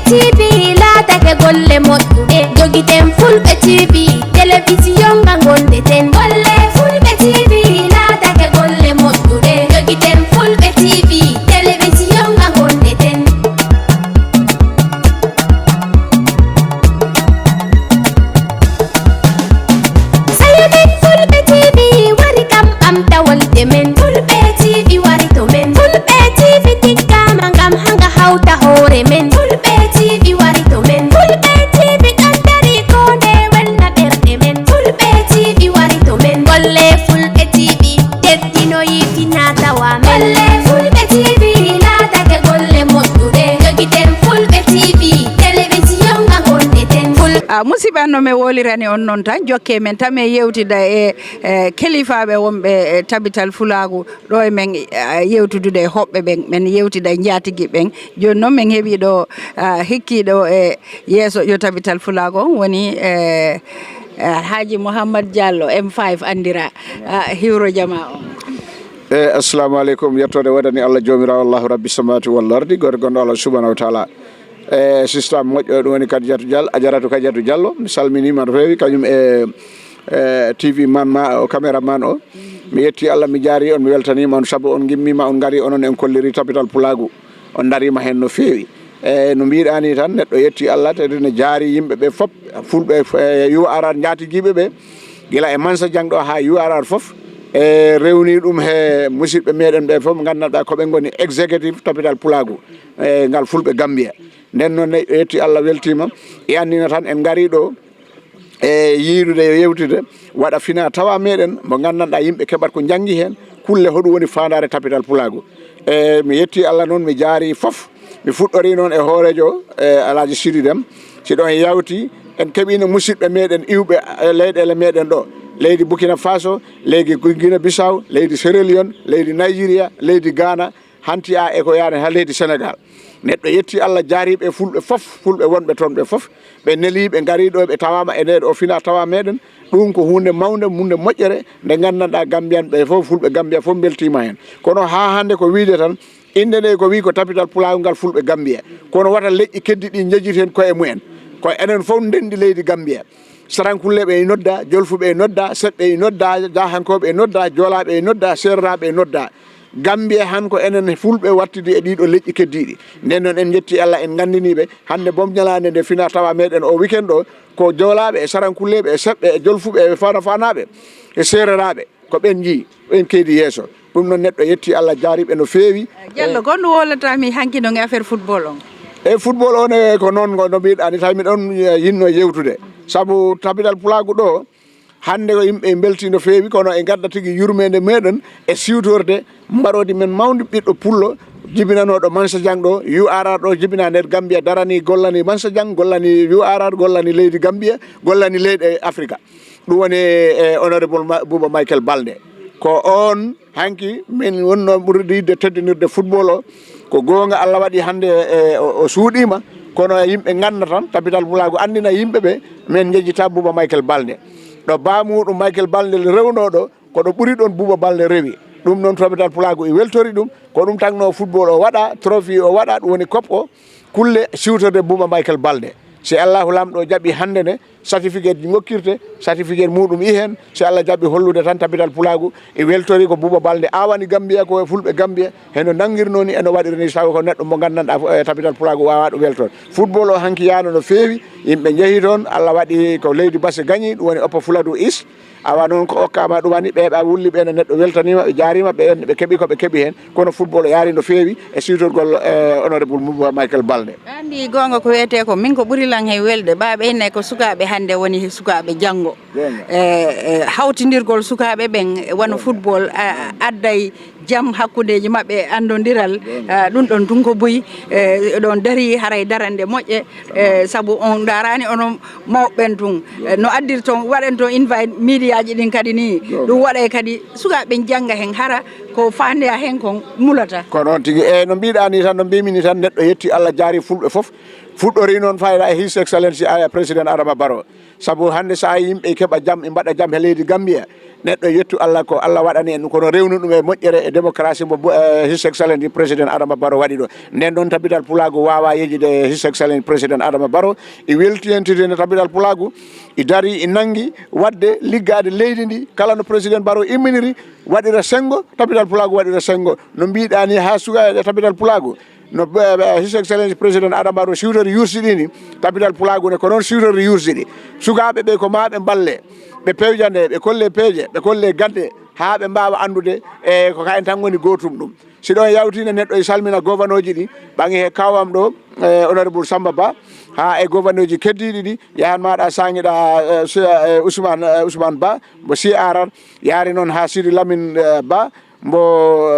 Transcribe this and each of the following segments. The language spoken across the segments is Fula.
TV laatake golle moƴƴuɗe jogiten Fulɓe TV télévision nga gondeten golle Fulɓe TV laatake golle moƴƴuɗe jogiten Fulɓe TV télévision nga gondeten sayoɗen Fulɓe TV wari kam ɓamtawolde men Fulɓe TV wari to men Fulɓe TV tikkama ngam hanga hawta hoore men Fulɓe TV wari to men Fulɓe TV ɗaɗɗari ko nde welna ɓerɗe men Fulɓe TV wari to men golle Fulɓe TV teddino yitina tawa men golle Fulɓe TV laatake golle moƴƴuɗe jogiten Fulɓe TV télévision nga gondeten musidɓe no mi wolirani on noon tan jokke men tan min yewtida e kelifaɓe wonɓe tabital Fulagu ɗo e men yewtudude e hoɓɓe ɓen men yewtida e jatigui ɓen joni noon min heeɓi ɗo hikkiɗo e yeeso yo tabital Fulagu on woni Haji Mouhammad Diallo M5 andira hiwro jama on assalamu aleykum yettode waɗani Allah jomirawo Allahu rabbi samawati wal ardi gore gonɗo Allah subhanahu wa taala systéme moƴƴo ɗum woni Kadidiatou Diallo a jaratu Kadidiatou Diallo mi salminima no fewi kañum TV man ma o caméraman o mi yetti Allah mi jaari on mi weltanima on saabu on gimmima on gari onon en kolliri tabital Fulagu on darima hen no fewi no mbiɗani tan neɗɗo yetti Allah tede ne jaari yimɓeɓe foof fulɓe URR jatiguiɓeɓe guila e Mansa Diang ɗo ha URR foof rewni ɗum he musidɓe meɗen ɓe foof gandanɗa koɓe goni exécutif tabital Fulagu ngal fulɓe Gambia nden noon yetti Allah weltima e andina tan en gari ɗo e yiirude e yewtude waɗa fina tawa meɗen mo gandanɗa yimɓe keɓat ko janggi hen kulle hoɗum woni fandare tabital Fulagu mi yetti Allah noon mi jaari foof mi fuɗɗori noon e hoorejo Alaji Sidi Déme si ɗon yawti en keeɓino musidɓe meɗen iwɓe leyɗele meɗen ɗo leydi Burkina Faso leydi Guinea Bissau leydi Sierra Leone leydi Nigeria leydi Ghana hanti a e ko yaani ha leydi Sénégal neɗɗo yetti Allah jaariɓe fulɓe foof fulɓe wonɓe toon ɓe foof ɓe neliɓe gariɗo ɓe tawama e ndeɗo o fina tawa meɗen ɗum ko hunde mawde hunde moƴƴere nde gandanɗa Gambian ɓe foof fulɓe Gambia foof beltima hen kono ha hande ko wiide tan inde nde ko wi ko tabital Fulagu ngal fulɓe Gambia kono wata leƴƴi keddi ɗi jejjiti hen koye mumen ko enen foof ndendi leydi Gambia sarankulleɓe e nodda jolfuɓe e nodda seɓɓe e nodda jahankoɓe e nodda joolaɓe e nodda serraɓe e nodda Gambia han ko enen fulɓe wattidi e ɗiɗo leƴƴi keddiɗi nden noon en jetti Allah en gandiniɓe hande bom ñalande nde fina tawa meɗen o weekend ɗo ko joolaɓe e sarankulleɓe e seɓɓe e jolfuɓe e fanaɓe e sereraɓe ko ɓen jii ɓen keydi yeeso ɗum noon neɗɗo yetti Allah jaariɓe no feewi Diallo gonɗo wollatami hanki ɗon e affaire football on e football on e ko noon no mbiɗani tawi miɗon yinno yewtude saabu tabital Fulagu ɗo hande ko yimɓe belti no feewi kono e gadda tigui yurmede meɗen e siwtorde mbaɗodi men mawde ɓiɗɗo pullo jibinanoɗo Mansa Diang ɗo URR ɗo jibina nder Gambia darani gollani Mansa Diang gollani URR gollani leydi Gambia gollani leyɗe Afrique ɗum woni honorable Bouba Michael Balde ko on hanki min wonno ɓurdi yidde teddinirde football o ko gonga Allah waɗi hande o suuɗima kono yimɓe ganda tan tabital Fulagu andina yimɓeɓe min jejjita Bouba Michael Balde ɗo bamuɗum Michael Balde rewnoɗo koɗo ɓuuri ɗon Bouba Balde rewi ɗum noon tabital Fulagu e weltori ɗum ko ɗum tagno football o waɗa trophy o waɗa ɗum woni COP o kulle siwtorde Bouba Michael Balde si Allahu lamɗo jaaɓi hande ne certificat ji gokkirte certificat muɗum i hen si Allah jaaɓi hollude tan tabital Fulagu e weltori ko Bouba Balde awani Gambia ko fulɓe Gambia heno nangguirno ni eno waɗirani sawi ko neɗɗo mo gandanɗa tabital Fulagu wawa ɗum weltode football o hanki yano no feewi yimɓe jeehi toon Allah waɗi ko leydi Basse gañi ɗum woni Upper Fuladu East awa noon ko okkama ɗumani ɓeeɓa wulli ɓe neɗɗo weltanima ɓe jaarima ɓe keeɓi koɓe keeɓi hen kono football o yaari no feewi e siwtorgol honorable Bouba Michael Balde andi gonga ko wiyete ko min ko ɓuuri lan he welde baɓe ene ko sukaɓe hande woni sukaɓe janggo hawtidirgol sukaɓe ɓen wona football adday jaam hakkudeji mabɓe andodiral ɗum ɗon tunko boyi ɗon dari haray darande moƴƴe saabu on darani onon mawɓen tun no addirton waɗen to invite media ji ɗin kadi ni ɗum waɗay kadi sukaɓe jangga hen hara ko fande a hen ko mulata ko noon tigi e no mbiɗa ni tan no mbimi ni tan neɗɗo yetti Allah jaari fulɓe fof fuɗɗori noon fayda e his excellency président Adama Barrow sabu hande sa yimɓe keɓa jaam e mbaɗa jaam e leydi Gambia neɗɗo yettu Allah ko Allah waɗani en kono rewnu ɗum e moƴƴere e démocratie mo his excellency président Adama Barrow waɗi ɗo nden ɗon tabital pulago wawa yejide his excellency président Adama Barrow e weltiyentide tabital pulago e dari e nangi wadde liggade leydi ndi kala no président Barrow imminiri waɗira sengo tabital pulago waɗira sengo no mbiɗa ni ha suga e tabital pulago no his excellency président Adama Barrow siwtori yursiɗi ni tabital pulago ne ko noon siwtori yursiɗi sukaɓe ɓe ko maɓe balle ɓe pewjande ɓe kolle peeje ɓe kolle gadde ha ɓe mbawa andude e ko kayen tan woni gotum ɗum si ɗon yawtine neɗɗo e salmina gouverneur ji ɗi ɓangi he kawam ɗo honorable Samba Ba ha e gouverneur ji keddiɗi ɗi yahan maɗa sanguiɗa Ousmane Ba mbo si arar yaari noon ha Sidi Lamine Ba mbo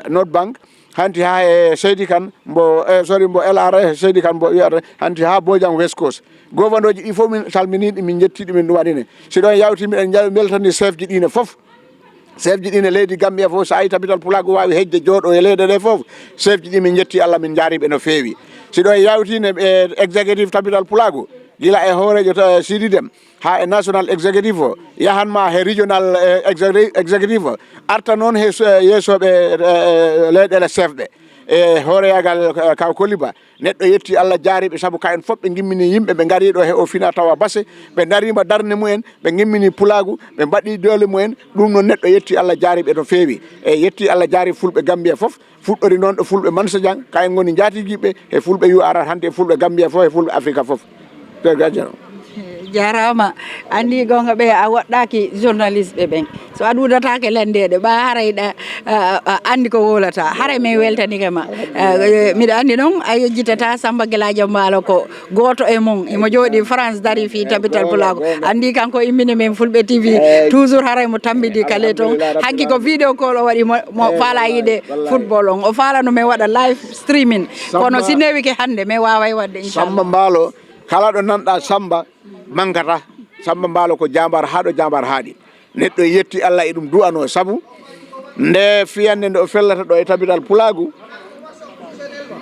North Bank hanti ha e Seydi Kane mbo mbo LRA Seydi Kane mbo wiyata hanti ha Bojang West Coast gouverneur ji ɗi fof min salminiɗi min jettiɗi min ɗum waɗine si ɗon yawti miɗen beltani chef ji ɗine fof chef ji ɗine leydi Gambia fof sa yi tabital pulago wawi hejde jooɗo e leyde ɗe fof chef ji ɗi min jetti Allah min jaariɓe no feewi si ɗon yawtine e exécutif tabital pulago gila e hoorejo Sidi Dem ha e national exécutif o yahanma he regional exécutif o arta noon he yeesoɓe leyɗele chef ɓe e hooreyagal kaw Koliba neɗɗo yetti Allah jaariɓe saabu kayen fof ɓe gimmini yimɓe ɓe gari ɗo he o fina tawa basse ɓe darima darde mumen ɓe gimmini pulagu ɓe mbaɗi doole mumen ɗum noon neɗɗo yetti Allah jaariɓe to feewi e yetti Allah jaari fulɓe Gambia fof fuɗɗori noon ɗo fulɓe Mansa Diang kayen goni jaatiguiɓe e fulɓe yu arat hande e fulɓe Gambia fof e fulɓe Afrique fof jarama andi gonga ɓe a woɗɗaki journaliste ɓe ɓen so a ɗudatake landede ɓa harayɗa andi ko wolata haray min weltanike ma mbiɗa andi noon a yejjitata Samba Gueladio Mbaalo ko goto e mum imo jooɗi France dari fi tabital pulago andi kanko immini min Fulɓe TV toujours haray mo tambidi kale toon hanki ko vidéo call o waɗi mo faala yiide football on o falano min waɗa live streaming kono si newi ke hande min waway wadde Samba Mbaalo kala ɗo nanɗa Samba mangata Samba Mbaalo ko jambar haɗo jambar haaɗi neɗɗo yetti Allah e ɗum du'ano sabu nde fiyande nde o fellata ɗo e tabital pulagu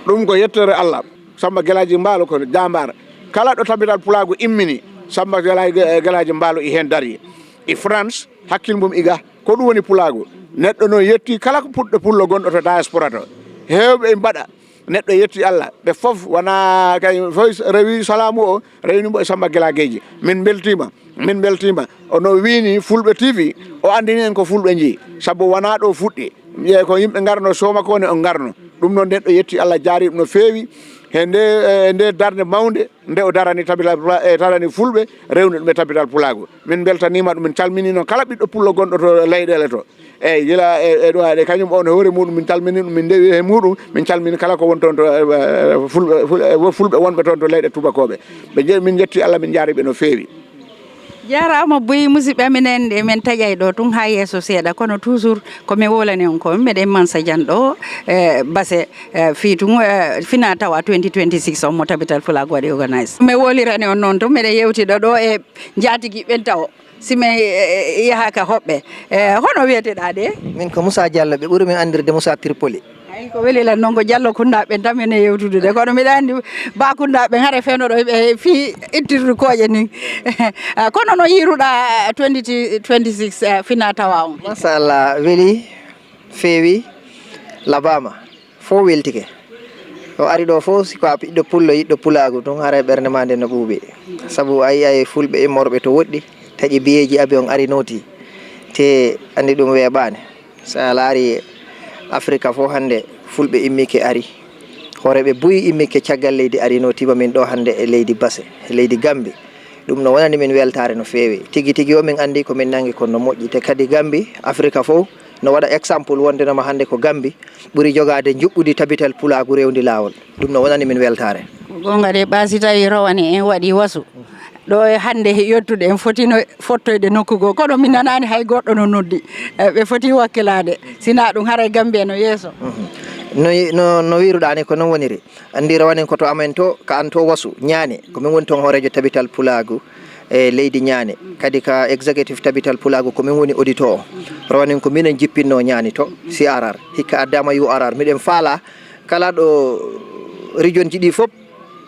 ɗum ko yettore Allah Samba Gueladio Mbaalo ko jambar kala ɗo tabital pulagu immini Samba Gueladio Mbaalo i hen dari e France hakkil mum iga ko ɗum woni pulagu neɗɗo no yetti kala ko puɗɗo pullo gonɗo to diaspora to hewɓe mbaɗa neɗɗo yetti Allah ɓe fof wona kay fof rewi salamu o rewnimo e Samba Guelagueji min beltima ono wini Fulɓe TV o andini en ko fulɓe jii saabu wona ɗo fuɗɗi wiye ko yimɓe garno soma kone on garno ɗum noon neɗɗo yetti Allah jaari ɗum no feewi e nde darde mawde nde o darani tarani fulɓe rewni ɗum e tabital pulago min beltanima ɗum min calmini noon kala ɓiɗɗo pullo gonɗo to leyɗele to eyyi gila e ɗo haɗe kañum on hoore muɗum min calmini ɗum min ndewi e muɗum min calmini kala ko won toon to fulɓe wonɓe toon to leyɗe tubakoɓe min jetti Allah min jaariɓe no feewi jarama boyi musidɓe minen ɗe min taƴay ɗo tun ha yesso seeɗa kono toujours komi wolani on ko meɗen Mansa Diang ɗo basse fi tun fina tawa 2026 on mo tabital pulago waɗi organise mi wolirani on noon to meɗen yewtiɗo ɗo e jaatigui ɓen taw simi yahaka hoɓɓe hono wiyeteɗa ɗe min ko Moussa Diallo ɓe ɓuuri min andirde Moussa Tripoli ay ko welilan noon ko Diallo Koundaɓe tan mine yewtude de kono mbiɗa andi Ba Koundaɓe haare fewnoɗo ɓe fi ittirde kooƴe ni kono no yiruɗa 2026 fina tawa on machallah weeli feewi labama fo weltike o ari ɗo fof siko a ɓiɗɗo pullo yiɗɗo pulagu tun haara ɓerde ma nde no ɓuuɓi saabu a yiyay fulɓe immorɓe to woɗɗi taƴi biyeji abe on ari noti te andi ɗum weeɓani sa laari Afrique fof hande fulɓe immike ari hooreɓe buyi immike caggal leydi ari notima min ɗo hande e leydi basse e leydi Gambi ɗum no wonani min weltare no feewi tigui tigui o min andi komin nangi kono moƴƴi te kadi Gambi Afrique fof no waɗa exemple wondenoma hande ko Gambi ɓuuri jogade juɓɓudi tabital pulagu rewdi lawol ɗum no wonani min weltare gonga de ɓaasi tawi rowani en waɗi wasu ɗo e hande yettude en fotino fottoyde nokkugo kono min nanani hay goɗɗo no noddi ɓe foti wakkilade sina ɗum haara Gambie no yeeso no wiruɗani ko noon woniri andi rawanin koto amen to ka an to wasu ñaani komin woni toon hoorejo tabital pulagu e leydi ñaane kadi ka executive tabital pulago komin woni auditeur o rawanin ko minen jippinno ñaani to si arar hikka addama yu arar miɗen faala kala ɗo région ji ɗi fof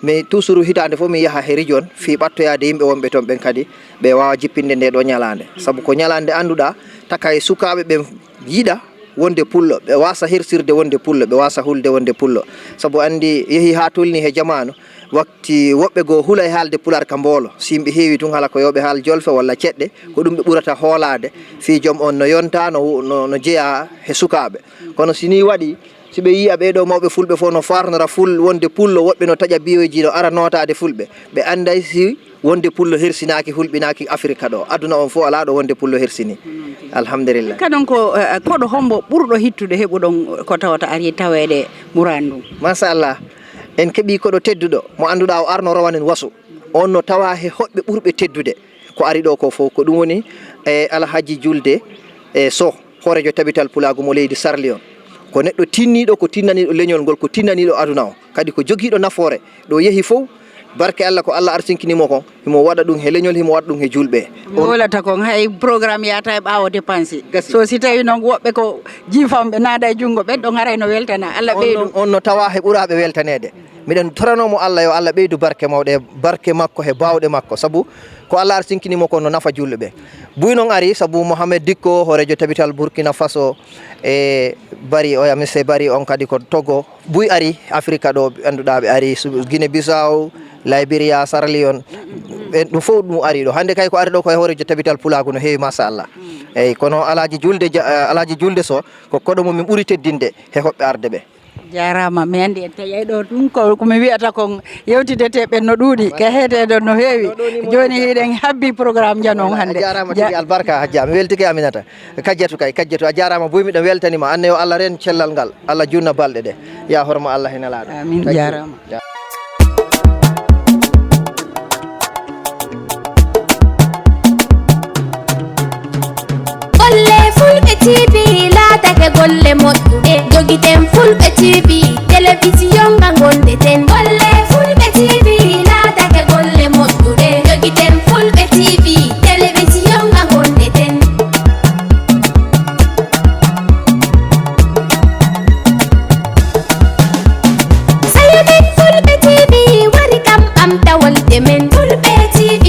mais toujours hitande fof mi yaha he région fi ɓattoyade yimɓe wonɓe toon ɓen kadi ɓe wawa jippinde nde ɗo ñalande saabu ko ñalande annduɗa taka e sukaɓe ɓe yiiɗa wonde pullo ɓe wasa hirsirde wonde pullo ɓe wasa hulde wonde pullo saabu andi yeehi ha tolni he jamanu wakti woɓɓe goo huula e haalde pular ka mboolo si yimɓe heewi tun hala ko yoɓe haal jolfe walla ceɗɗe ko ɗum ɓe ɓurata hoolade fi joom on no yonta no jeeya he sukaɓe kono sini waɗi si ɓe yiya ɓeɗo mawɓe fulɓe fof no farnora ful wonde pullo woɓɓe no taƴa biyoji no ara notade fulɓe ɓe anday si wonde pullo hirsinaki hulɓinaki afrique ɗo aduna on fof ala ɗo wonde pullo hirsini alhamdulillah kadon ko koɗo hombo ɓurɗo hittude heɓuɗon ko tawata ari taweɗe murandu machallah en keeɓi koɗo tedduɗo mo annduɗa o arno rawanen wasu on no tawa he hoɓɓe ɓurɓe teddude ko ari ɗo ko fof ko ɗum woni e alhaji julde e so horejo tabital pulago mo leydi sarli on ko neɗɗo tinniɗo ko tinnaniɗo leñol ngol ko tinnaniɗo aduna o kadi ko joguiɗo nafoore ɗo yeehi fof barke Allah ko Allah arsinkinimo kon himo waɗa ɗum he leñol himo waɗa ɗum he julɓe wolata kon hay programme yata e ɓaawo dépense so si tawi noon woɓɓe ko jiifamɓe naada e junngo ɓen ɗo garay no weltana Allah ɓeydu on no tawa he ɓuraɓe weltanede miɗen toranomo Allah yo Allah ɓeydu barke mawɗe barke makko he bawɗe makko saabu ko Allah arsinkinimo kon no nafa julɓe ɓe buy noon ari saabu Mohamed Dicko horejo tabital Burkina Faso e bari oya monsieur bari on kadi ko Togo buy ari Afrique ɗo annduɗa ɓe ari Guinée Bissau Liberia Sierra Leone ɗum fof ɗum ari ɗo hande kay ko ari ɗo koye horejo tabital pulago no heewi machallah eyyi kono alaji julde so ko koɗo mo min ɓuuri teddinde he hoɓɓe arde ɓe jarama mi andi en tawi ɗo ɗum komi wiyata kon yewtideteɓen no ɗuuɗi ka heetede no heewi joni hiɗen habbi programme janon hande a jarama tigi albarka hajja mi weltike Aminata kajjatu a jarama boy miɗo weltanima anne yo Allah ren cellal ngal Allah junna balɗe ɗe ya horma Allah hen alaɗo amin jarama